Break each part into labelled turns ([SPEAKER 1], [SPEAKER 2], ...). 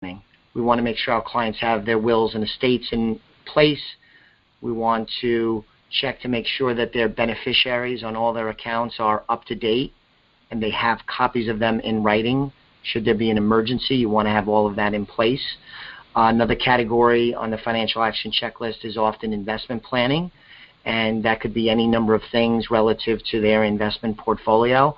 [SPEAKER 1] We want to make sure our clients have their wills and estates in place. We want to check to make sure that their beneficiaries on all their accounts are up to date and they have copies of them in writing. Should there be an emergency, you want to have all of that in place. Another category on the financial action checklist is often investment planning, and that could be any number of things relative to their investment portfolio.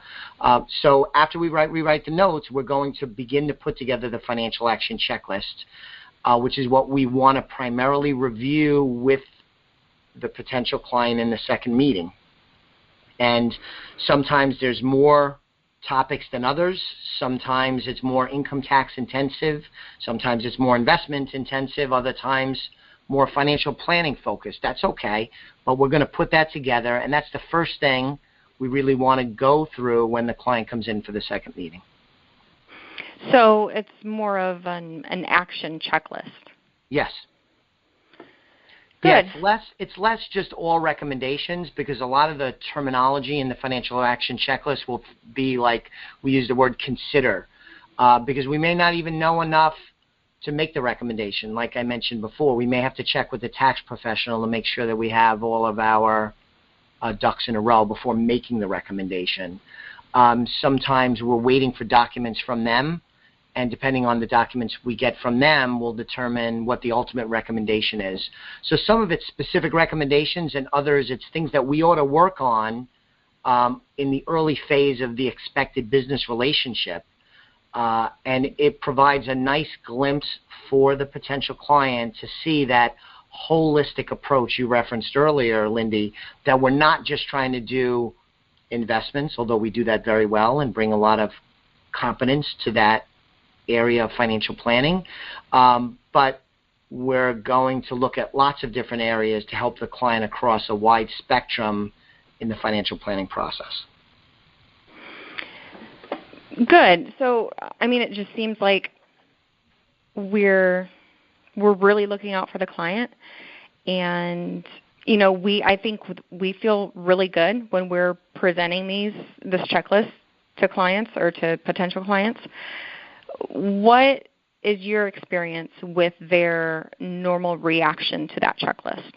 [SPEAKER 1] So after we rewrite the notes, we're going to begin to put together the financial action checklist, which is what we want to primarily review with the potential client in the second meeting. And sometimes there's more topics than others. Sometimes it's more income tax intensive. Sometimes it's more investment intensive. Other times more financial planning focused. That's okay, but we're going to put that together, and that's the first thing we really want to go through when the client comes in for the second meeting.
[SPEAKER 2] So it's more of an action checklist.
[SPEAKER 1] Yes.
[SPEAKER 2] Good.
[SPEAKER 1] Yeah, it's less just all recommendations, because a lot of the terminology in the financial action checklist will be like, we use the word consider, because we may not even know enough to make the recommendation. Like I mentioned before, we may have to check with the tax professional to make sure that we have all of our ducks in a row before making the recommendation. Sometimes we're waiting for documents from them, and depending on the documents we get from them, we'll determine what the ultimate recommendation is. So some of it's specific recommendations, and others it's things that we ought to work on in the early phase of the expected business relationship. And it provides a nice glimpse for the potential client to see that holistic approach you referenced earlier, Lindy, that we're not just trying to do investments, although we do that very well and bring a lot of competence to that area of financial planning, but we're going to look at lots of different areas to help the client across a wide spectrum in the financial planning process.
[SPEAKER 2] Good. So, I mean, it just seems like we're really looking out for the client, and I think we feel really good when we're presenting this checklist to clients or to potential clients. What is your experience with their normal reaction to that checklist?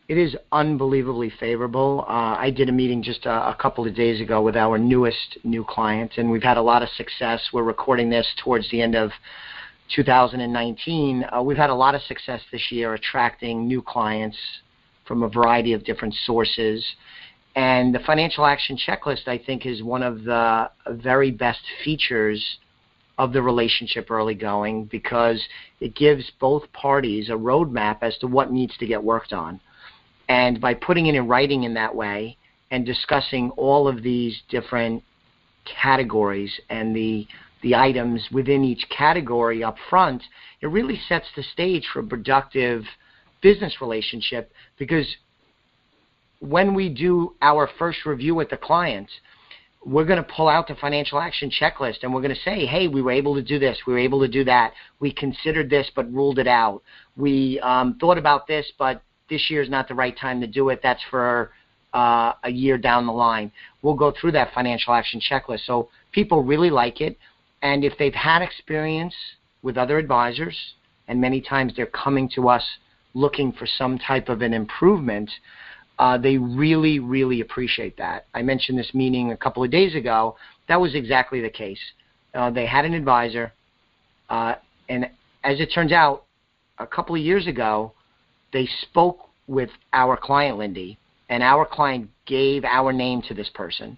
[SPEAKER 1] It is unbelievably favorable. I did a meeting just a couple of days ago with our new client, and we've had a lot of success. We're recording this towards the end of 2019. We've had a lot of success this year attracting new clients from a variety of different sources. And the financial action checklist, I think, is one of the very best features of the relationship early going, because it gives both parties a roadmap as to what needs to get worked on. And by putting it in writing in that way and discussing all of these different categories and the items within each category up front, it really sets the stage for a productive business relationship, because when we do our first review with the client, we're going to pull out the financial action checklist and we're going to say, hey, we were able to do this, we were able to do that, we considered this but ruled it out, we thought about this but this year is not the right time to do it, that's for a year down the line. We'll go through that financial action checklist. So people really like it, and if they've had experience with other advisors, and many times they're coming to us looking for some type of an improvement, they really, really appreciate that. I mentioned this meeting a couple of days ago. That was exactly the case. They had an advisor, and as it turns out, a couple of years ago, they spoke with our client, Lindy, and our client gave our name to this person.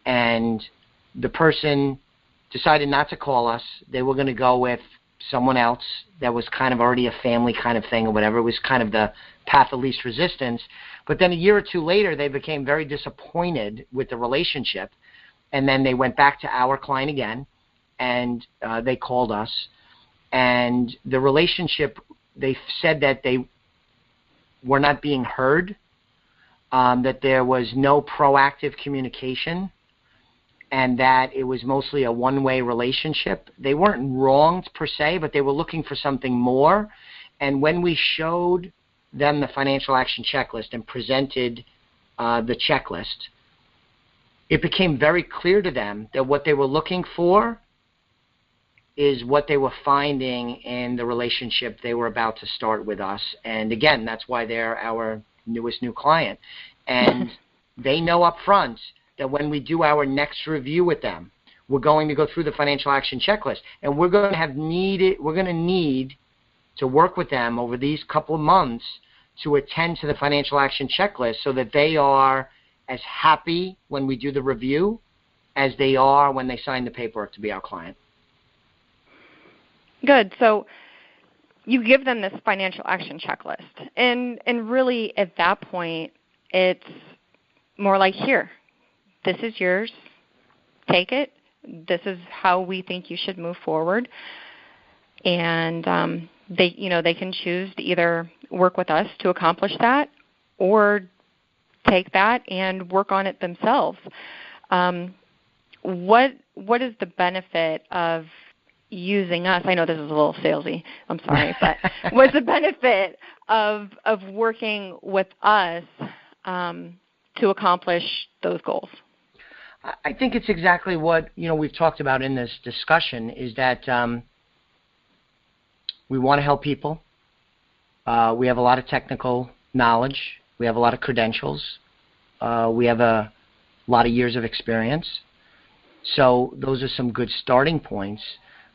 [SPEAKER 1] And the person decided not to call us. They were going to go with someone else that was kind of already a family kind of thing or whatever. It was kind of the path of least resistance. But then a year or two later, they became very disappointed with the relationship. And then they went back to our client again, and they called us. And the relationship, they said that they were not being heard, that there was no proactive communication, and that it was mostly a one-way relationship. They weren't wronged per se, but they were looking for something more. And when we showed them the financial action checklist and presented the checklist, it became very clear to them that what they were looking for is what they were finding in the relationship they were about to start with us. And again, that's why they're our newest new client. And they know up front that when we do our next review with them, we're going to go through the financial action checklist, and we're going to need to work with them over these couple of months to attend to the financial action checklist so that they are as happy when we do the review as they are when they sign the paperwork to be our client.
[SPEAKER 2] Good. So you give them this financial action checklist, and really at that point, it's more like, here, this is yours, take it. This is how we think you should move forward. And they can choose to either work with us to accomplish that or take that and work on it themselves. What is the benefit of using us? I know this is a little salesy. I'm sorry, but what's the benefit of working with us to accomplish those goals?
[SPEAKER 1] I think it's exactly what we've talked about in this discussion, is that we want to help people. We have a lot of technical knowledge. We have a lot of credentials. We have a lot of years of experience. So those are some good starting points.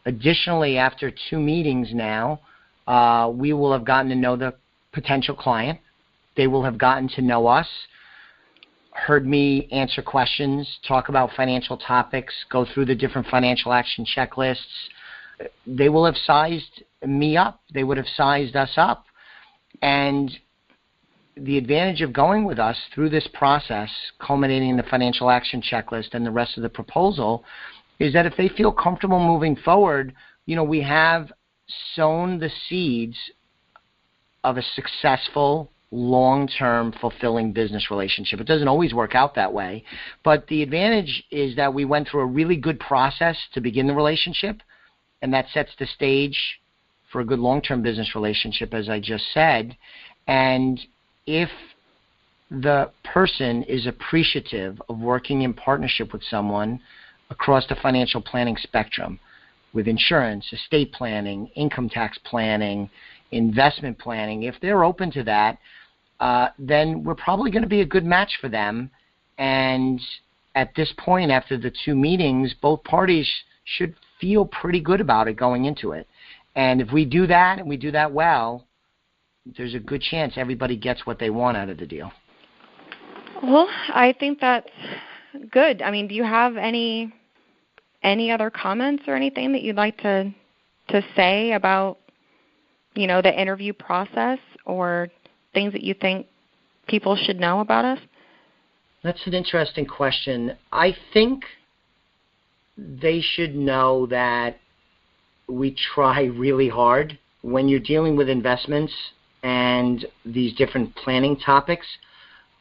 [SPEAKER 1] Additionally, after 2 meetings now, we will have gotten to know the potential client. They will have gotten to know us, heard me answer questions, talk about financial topics, go through the different financial action checklists. They will have sized me up. They would have sized us up. And the advantage of going with us through this process, culminating in the financial action checklist and the rest of the proposal, is that if they feel comfortable moving forward, we have sown the seeds of a successful, long-term, fulfilling business relationship. It doesn't always work out that way, but the advantage is that we went through a really good process to begin the relationship, and that sets the stage for a good long-term business relationship, as I just said. And if the person is appreciative of working in partnership with someone across the financial planning spectrum, with insurance, estate planning, income tax planning, investment planning, if they're open to that, then we're probably going to be a good match for them. And at this point, after the 2 meetings, both parties should feel pretty good about it going into it. And if we do that, and we do that well, there's a good chance everybody gets what they want out of the deal.
[SPEAKER 2] Well, I think that's good. I mean, do you have any other comments or anything that you'd like to say about, the interview process, or things that you think people should know about us?
[SPEAKER 1] That's an interesting question. I think they should know that we try really hard. When you're dealing with investments and these different planning topics,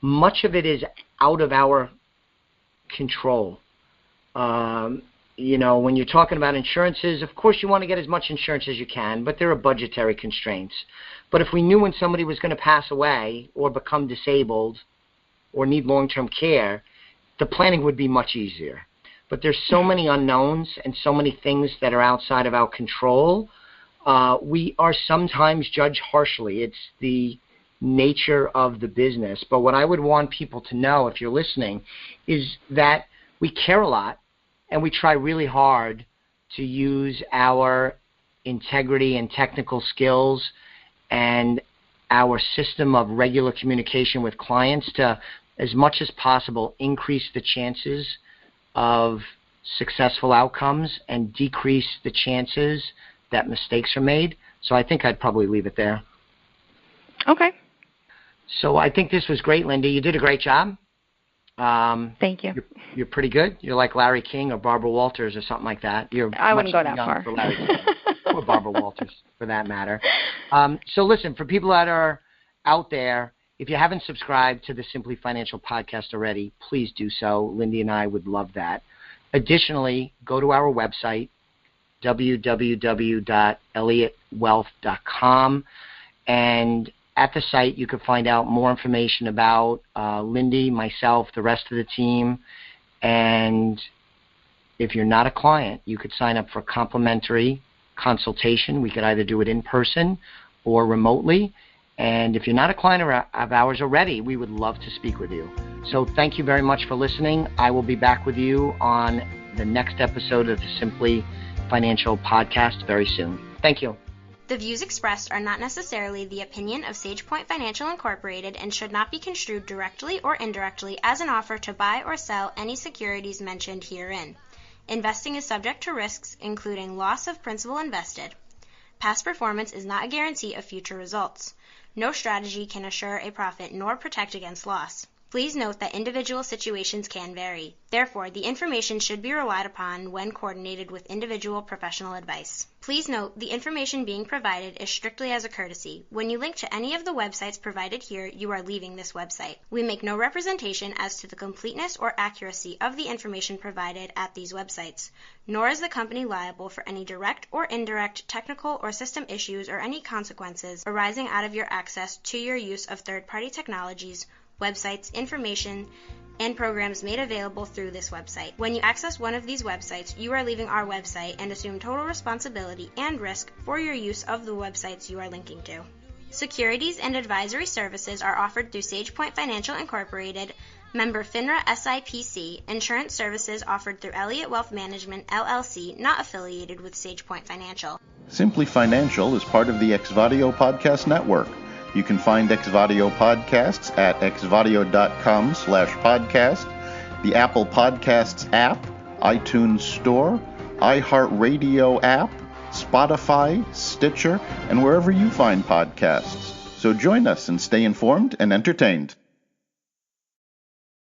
[SPEAKER 1] much of it is out of our control. When you're talking about insurances, of course you want to get as much insurance as you can, but there are budgetary constraints. But if we knew when somebody was going to pass away or become disabled or need long-term care, the planning would be much easier. But there's so many unknowns and so many things that are outside of our control. We are sometimes judged harshly. It's the nature of the business. But what I would want people to know, if you're listening, is that we care a lot, and we try really hard to use our integrity and technical skills and our system of regular communication with clients to, as much as possible, increase the chances of successful outcomes and decrease the chances that mistakes are made. So I think I'd probably leave it there.
[SPEAKER 2] Okay.
[SPEAKER 1] So I think this was great, Linda. You did a great job.
[SPEAKER 2] Thank you.
[SPEAKER 1] You're pretty good. You're like Larry King or Barbara Walters or something like that.
[SPEAKER 2] I wouldn't go that far.
[SPEAKER 1] For Larry King or Barbara Walters, for that matter. So listen, for people that are out there, if you haven't subscribed to the Simply Financial podcast already, please do so. Lindy and I would love that. Additionally, go to our website, www.elliottwealth.com, and at the site, you can find out more information about Lindy, myself, the rest of the team, and if you're not a client, you could sign up for complimentary consultation. We could either do it in person or remotely. And if you're not a client of ours already, we would love to speak with you. So thank you very much for listening. I will be back with you on the next episode of the Simply Financial podcast very soon. Thank you.
[SPEAKER 3] The views expressed are not necessarily the opinion of SagePoint Financial Incorporated and should not be construed directly or indirectly as an offer to buy or sell any securities mentioned herein. Investing is subject to risks, including loss of principal invested. Past performance is not a guarantee of future results. No strategy can assure a profit nor protect against loss. Please note that individual situations can vary. Therefore, the information should be relied upon when coordinated with individual professional advice. Please note, the information being provided is strictly as a courtesy. When you link to any of the websites provided here, you are leaving this website. We make no representation as to the completeness or accuracy of the information provided at these websites, nor is the company liable for any direct or indirect technical or system issues or any consequences arising out of your access to your use of third-party technologies, websites, information, and programs made available through this website. When you access one of these websites, you are leaving our website and assume total responsibility and risk for your use of the websites you are linking to. Securities and advisory services are offered through SagePoint Financial Incorporated, member FINRA SIPC. Insurance services offered through Elliott Wealth Management, LLC, not affiliated with SagePoint Financial.
[SPEAKER 4] Simply Financial is part of the Exvadio Podcast Network. You can find Exvadio podcasts at exvadio.com/podcast, the Apple Podcasts app, iTunes Store, iHeartRadio app, Spotify, Stitcher, and wherever you find podcasts. So join us and stay informed and entertained.